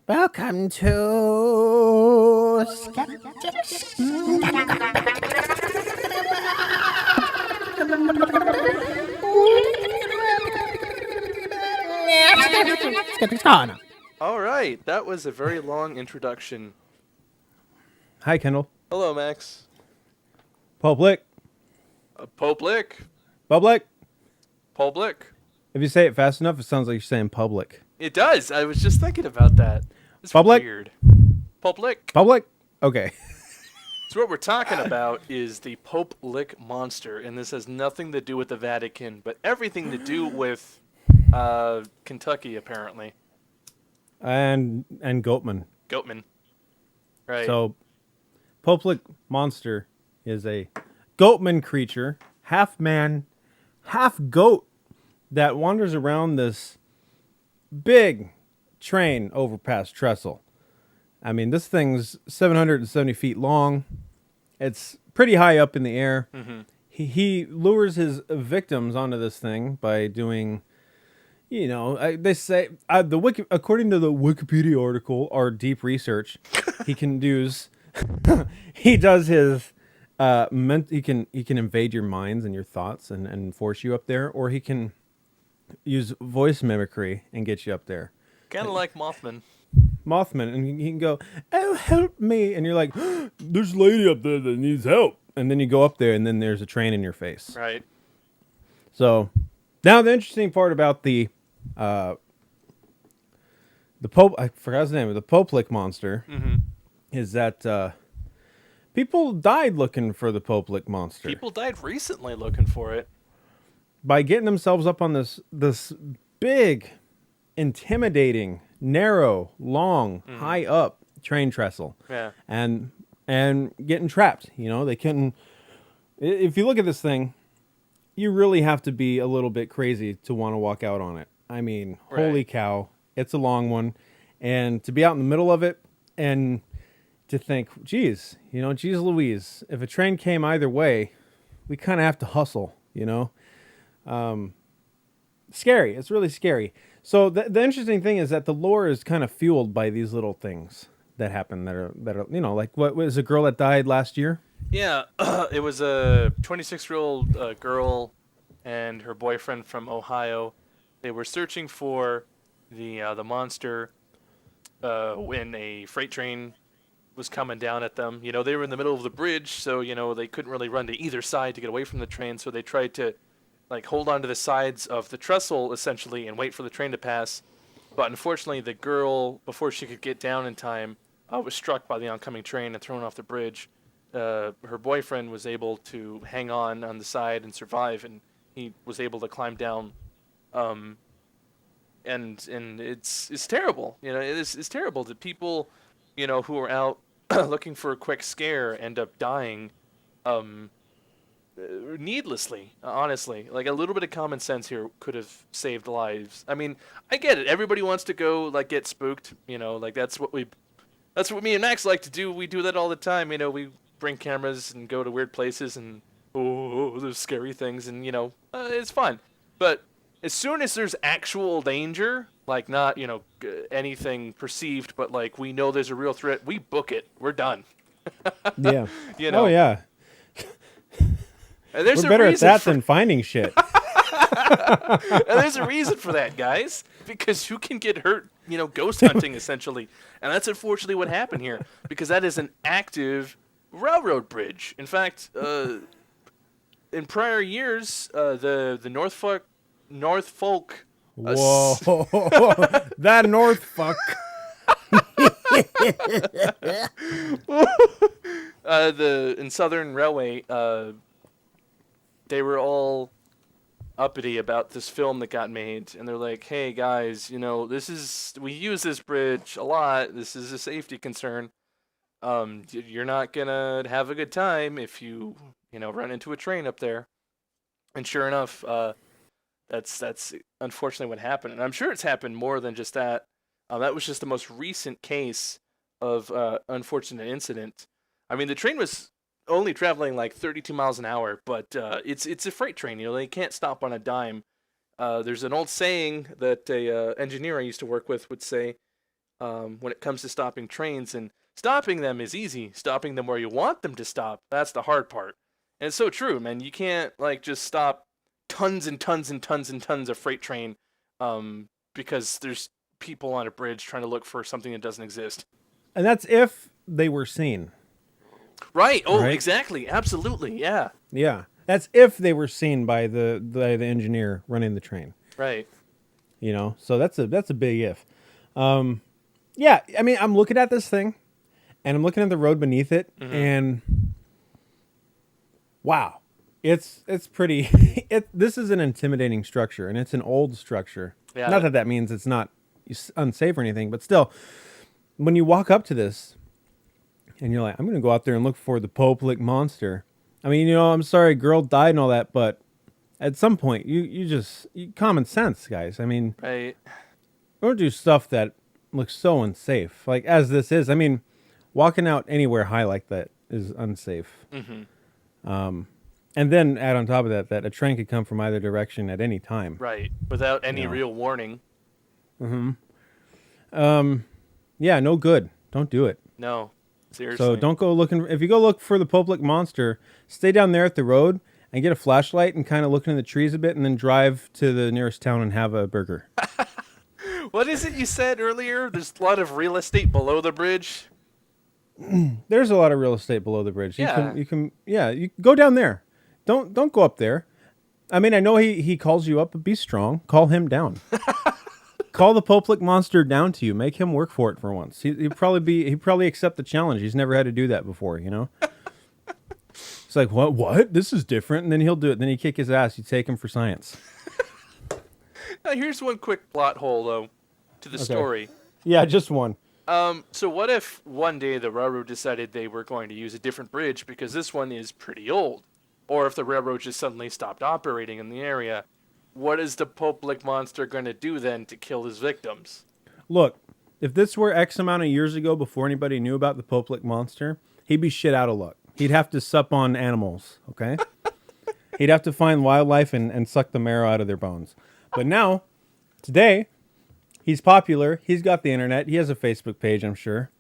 Welcome to Skeptic. Skeptic's Corner. All right, that was a very long introduction. Hi, Kendall. Hello, Max. Public. Public. Public. Public. If you say it fast enough, it sounds like you're saying public. It does. I was just thinking about that. It's Public? weird. Public. Public? Okay. So what we're talking about is the Pope Lick monster, and this has nothing to do with the Vatican, but everything to do with Kentucky, apparently. And Goatman. Goatman. Right. So, Poplick monster is a Goatman creature, half man, half goat, that wanders around this big train overpass trestle. I mean, this thing's 770 feet long. It's pretty high up in the air. Mm-hmm. He lures his victims onto this thing by doing, they say according to the Wikipedia article, our deep research, he can use, he does his, he can invade your minds and your thoughts and force you up there, or he can use voice mimicry and get you up there. Kind of like Mothman. And he can go, "Oh, help me," and you're like, "There's a lady up there that needs help," and then you go up there, and then there's a train in your face. Right. So, now the interesting part about the Pope, I forgot his name, the Pope Lick monster, Mm-hmm. is that people died looking for the Pope Lick monster. People died recently looking for it. By getting themselves up on this big, intimidating, narrow, long, high up train trestle. Yeah. And getting trapped. They couldn't. If you look at this thing, you really have to be a little bit crazy to want to walk out on it. I mean, holy cow, it's a long one, and to be out in the middle of it and to think, geez Louise, if a train came either way, we kind of have to hustle, Scary. It's really scary. So the interesting thing is that the lore is kind of fueled by these little things that happen that are like what was a girl that died last year? Yeah, it was a 26-year-old girl and her boyfriend from Ohio. They were searching for the monster when a freight train was coming down at them. They were in the middle of the bridge, so they couldn't really run to either side to get away from the train. So they tried to hold on to the sides of the trestle essentially and wait for the train to pass. But unfortunately, the girl, before she could get down in time, was struck by the oncoming train and thrown off the bridge. Her boyfriend was able to hang on the side and survive, and he was able to climb down. And it's terrible. It's terrible that people, who are out looking for a quick scare end up dying, needlessly. Honestly, like a little bit of common sense here could have saved lives. I mean, I get it. Everybody wants to go get spooked. That's what me and Max like to do. We do that all the time. We bring cameras and go to weird places and there's scary things and it's fun. But as soon as there's actual danger, not anything perceived, but we know there's a real threat, we book it. We're done. Yeah. Oh yeah. And there's We're better at that than finding shit. And there's a reason for that, guys. Because you can get hurt, ghost hunting, essentially. And that's unfortunately what happened here. Because that is an active railroad bridge. In fact, in prior years, the Norfolk... Whoa. That Norfolk. In Southern Railway... they were all uppity about this film that got made, and they're like, "Hey guys, we use this bridge a lot. This is a safety concern. You're not gonna have a good time if you run into a train up there." And sure enough, that's unfortunately what happened. And I'm sure it's happened more than just that. That was just the most recent case of unfortunate incident. I mean, the train was only traveling 32 miles an hour, but it's a freight train. They can't stop on a dime. There's an old saying that a engineer I used to work with would say, when it comes to stopping trains. And stopping them is easy. Stopping them where you want them to stop, that's the hard part. And it's so true, man. You can't like just stop tons and tons and tons and tons of freight train because there's people on a bridge trying to look for something that doesn't exist. And that's if they were seen. Right. Oh, Right? exactly. Absolutely. Yeah. Yeah. That's if they were seen by the engineer running the train. Right. You know, so that's a big if. Yeah, I mean, I'm looking at this thing, and I'm looking at the road beneath it, and wow, it's pretty. This is an intimidating structure, and it's an old structure. Yeah. Not that that means it's not unsafe or anything, but still, when you walk up to this, and you're like, I'm going to go out there and look for the Poplick monster. I mean, you know, I'm sorry, girl died and all that, but at some point, you common sense, guys. I mean, Right. don't do stuff that looks so unsafe. Like, as this is, I mean, walking out anywhere high like that is unsafe. And then add on top of that, that a train could come from either direction at any time. Right. Without any Yeah. real warning. Yeah, no good. Don't do it. No. Seriously. So don't go looking. If you go look for the Poplick monster, stay down there at the road and get a flashlight and kind of look in the trees a bit, and then drive to the nearest town and have a burger. What is it you said earlier? There's a lot of real estate below the bridge. There's a lot of real estate below the bridge. Yeah. You can go down there. Don't go up there. I mean, I know he calls you up, but be strong. Call him down. Call the Poplick monster down to you. Make him work for it for once. He'd probably accept the challenge. He's never had to do that before, you know? It's like, what? This is different. And then he'll do it. Then you kick his ass. You take him for science. Now, here's one quick plot hole, though, to the story. Yeah, just one. So what if one day the railroad decided they were going to use a different bridge because this one is pretty old? Or if the railroad just suddenly stopped operating in the area, what is the Poplick monster going to do then to kill his victims? Look, if this were X amount of years ago before anybody knew about the Poplick monster, he'd be shit out of luck. He'd have to sup on animals, okay? He'd have to find wildlife and suck the marrow out of their bones. But now, today, he's popular. He's got the internet. He has a Facebook page, I'm sure.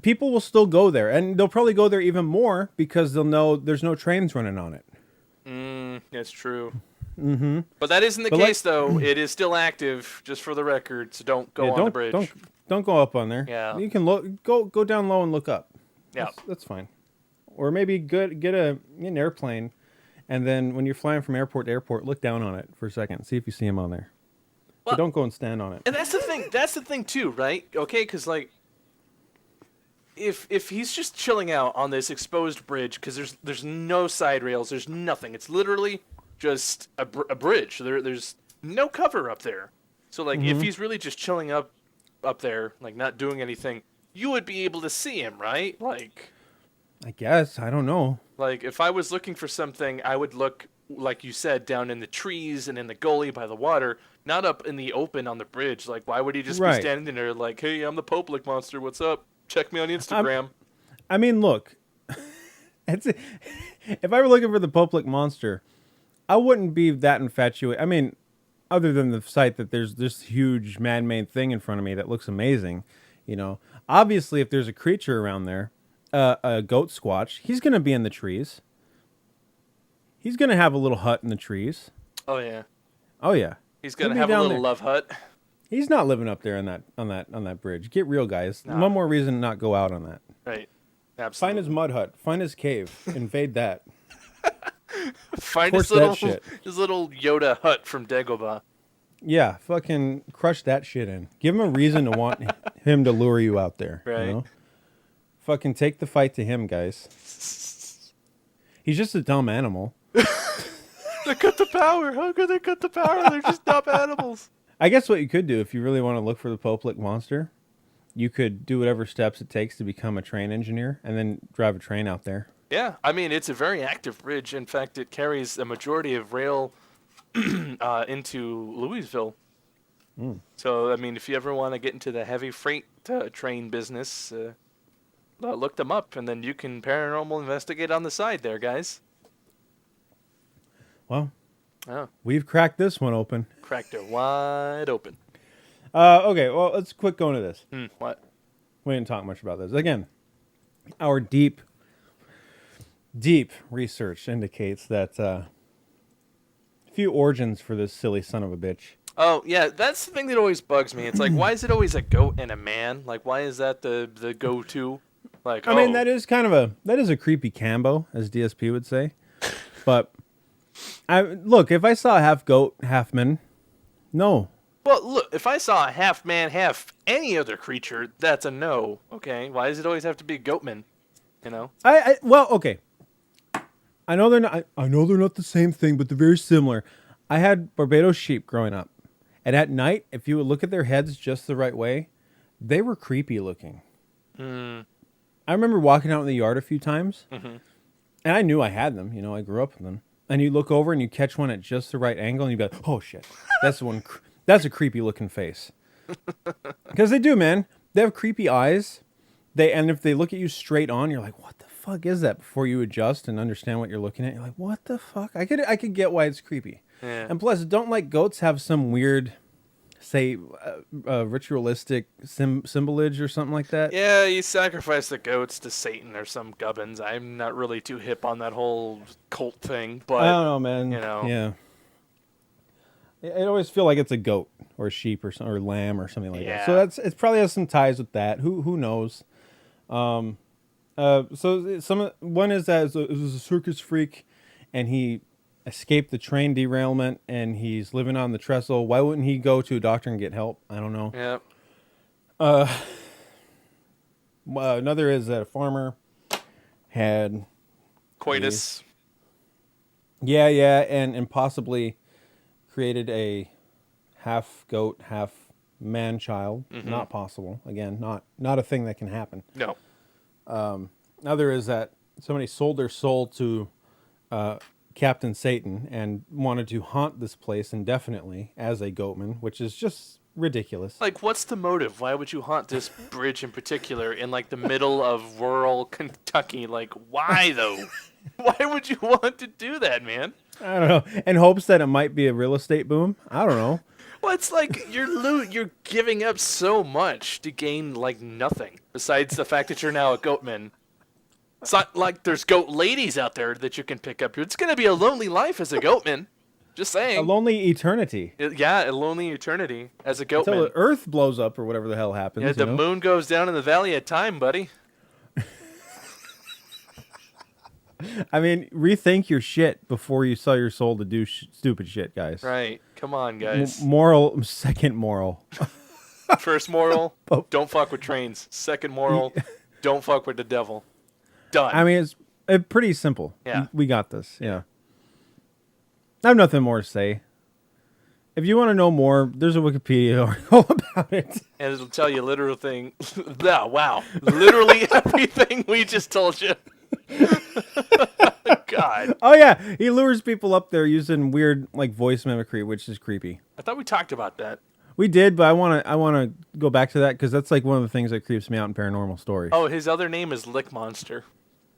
People will still go there, and they'll probably go there even more because they'll know there's no trains running on it. That's true. Mm-hmm. But that isn't the case, though. It is still active, just for the record, so don't go on the bridge. Don't go up on there. Yeah. You can go down low and look up. Yeah. That's fine. Or maybe get an airplane, and then when you're flying from airport to airport, look down on it for a second. See if you see him on there. Well, but don't go and stand on it. And that's the thing. That's the thing, too, right? Okay, because, like, if he's just chilling out on this exposed bridge, because there's no side rails, there's nothing. It's literally just a bridge. There's no cover up there. So, like, if he's really just chilling up there, like, not doing anything, you would be able to see him, right? Like, I guess. I don't know. Like, if I was looking for something, I would look, like you said, down in the trees and in the gully by the water, not up in the open on the bridge. Like, why would he just be standing there like, hey, I'm the Poplick monster, what's up? Check me on Instagram. I mean, look. If I were looking for the Poplick monster, I wouldn't be that infatuated. I mean, other than the sight that there's this huge man-made thing in front of me that looks amazing, you know. Obviously, if there's a creature around there, a goat squatch, he's going to be in the trees. He's going to have a little hut in the trees. Oh, yeah. Oh, yeah. He's going to have a little love hut. He's not living up there on that bridge. Get real, guys. No. One more reason to not go out on that. Right. Absolutely. Find his mud hut. Find his cave. Invade that. Find Torch his little that shit. his little Yoda hut from Dagobah. Yeah, fucking crush that shit in. Give him a reason to want him to lure you out there. Right. You know? Fucking take the fight to him, guys. He's just a dumb animal. They cut the power. How could they cut the power? They're just dumb animals. I guess what you could do if you really want to look for the Poplick monster, you could do whatever steps it takes to become a train engineer and then drive a train out there. Yeah, I mean, it's a very active bridge. In fact, it carries a majority of rail into Louisville. So, I mean, if you ever want to get into the heavy freight train business, look them up, and then you can paranormal investigate on the side there, guys. Well, Oh, we've cracked this one open. cracked it wide open. Okay, well, let's quick go into this. What? We didn't talk much about this. Again, our deep research indicates that few origins for this silly son of a bitch. Oh, yeah, that's the thing that always bugs me. It's like, why is it always a goat and a man? Like, why is that the go-to? Like, I mean, that is a creepy cambo, as DSP would say. But look, if I saw half goat, half man, no. Well, look, if I saw a half man, half any other creature, that's a no. Okay, why does it always have to be a goatman? You know? Well, okay. I know they're not. I know they're not the same thing, but they're very similar. I had Barbados sheep growing up, and at night, if you would look at their heads just the right way, they were creepy looking. I remember walking out in the yard a few times, and I knew I had them. You know, I grew up with them. And you look over and you catch one at just the right angle, and you go, "Oh shit, that's the one. That's a creepy looking face." Because they do, man. They have creepy eyes. And if they look at you straight on, you're like, "What the fuck is that?" Before you adjust and understand what you're looking at, you're like, "What the fuck?" I could get why it's creepy. Yeah. And plus, don't like goats have some weird, say, ritualistic symbolage or something like that? Yeah, you sacrifice the goats to Satan or some gubbins. I'm not really too hip on that whole cult thing, but I don't know, man. you know. Yeah. I always feel like it's a goat or a sheep or lamb or something like that. So it probably has some ties with that. Who knows? So one is that it was a circus freak, and he escaped the train derailment, and he's living on the trestle. Why wouldn't he go to a doctor and get help? I don't know. Yeah. Another is that a farmer had Coitus. Yeah, and possibly created a half goat, half man child. Not possible. Again, not a thing that can happen. No. Other is that somebody sold their soul to Captain Satan and wanted to haunt this place indefinitely as a goatman, which is just ridiculous. Like, what's the motive? Why would you haunt this bridge in particular in, like, the middle of rural Kentucky? Like, why, though? Why would you want to do that, man? I don't know. In hopes that it might be a real estate boom? I don't know. Well, it's like you're giving up so much to gain, like, nothing besides the fact that you're now a goatman. It's not like there's goat ladies out there that you can pick up. It's going to be a lonely life as a goatman. Just saying. A lonely eternity. Yeah, a lonely eternity as a goatman. Until the earth blows up or whatever the hell happens. Yeah, the moon goes down in the valley of time, buddy. I mean, rethink your shit before you sell your soul to do stupid shit, guys. Right. Come on, guys. Second moral. First moral, don't fuck with trains. Second moral, don't fuck with the devil. Done. I mean, it's pretty simple. Yeah. We got this. Yeah. I have nothing more to say. If you want to know more, there's a Wikipedia article about it. And it'll tell you literal thing. Yeah, wow. Literally everything we just told you. God. Oh yeah, he lures people up there using weird like voice mimicry, which is creepy. I thought we talked about that. We did, but I want to go back to that because that's like one of the things that creeps me out in paranormal stories. Oh, his other name is Lick Monster.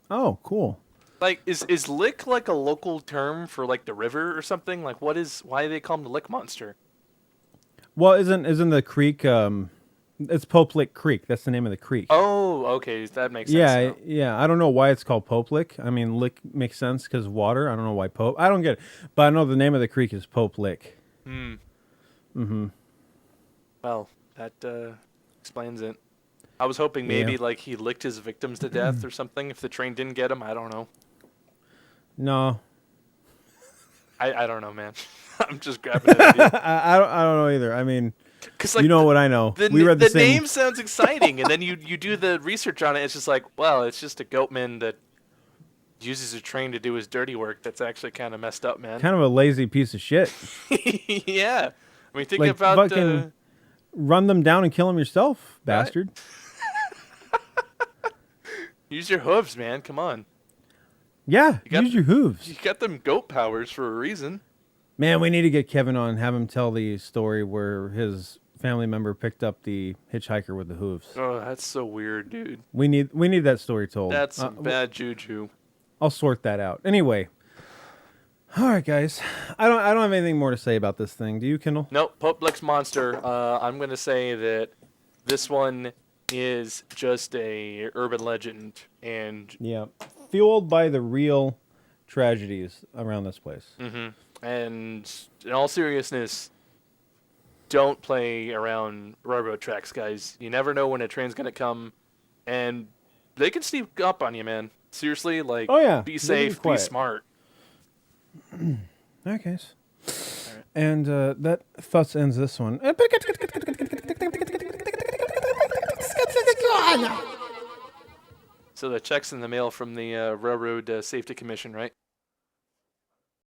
Oh, cool. Like, is Lick like a local term for like the river or something? Like, why do they call him the Lick Monster? Well, isn't the creek? It's Pope Lick Creek. That's the name of the creek. Oh, okay, that makes sense. now. Yeah. I don't know why it's called Pope Lick. I mean, Lick makes sense because of water. I don't know why Pope. I don't get it, but I know the name of the creek is Pope Lick. Well, that explains it. I was hoping maybe like he licked his victims to death or something. If the train didn't get him, I don't know. No, I don't know, man. I'm just grabbing an idea. I don't know either. I mean, Cause, like, you know what I know. We read the same. Name sounds exciting, and then you do the research on it. It's just like, well, it's just a goatman that uses a train to do his dirty work. That's actually kind of messed up, man. Kind of a lazy piece of shit. Yeah, I mean, think like about fucking run them down and kill them yourself, bastard. Use your hooves, man. Come on. Yeah, use your hooves. You got them goat powers for a reason. Man, we need to get Kevin on and have him tell the story where his family member picked up the hitchhiker with the hooves. Oh, that's so weird, dude. We need that story told. That's some bad juju. I'll sort that out. Anyway, All right, guys. I don't have anything more to say about this thing. Do you, Kendall? Nope, Publix monster. I'm gonna say that this one is just a urban legend, and Yeah. Fueled by the real tragedies around this place. and in all seriousness, don't play around railroad tracks, guys. You never know when a train's gonna come, and they can sneak up on you, man. Seriously, like, Oh, yeah. be They can be safe, be quiet. smart. All right, guys. And that thus ends this one. So the check's in the mail from the Railroad Safety Commission, right?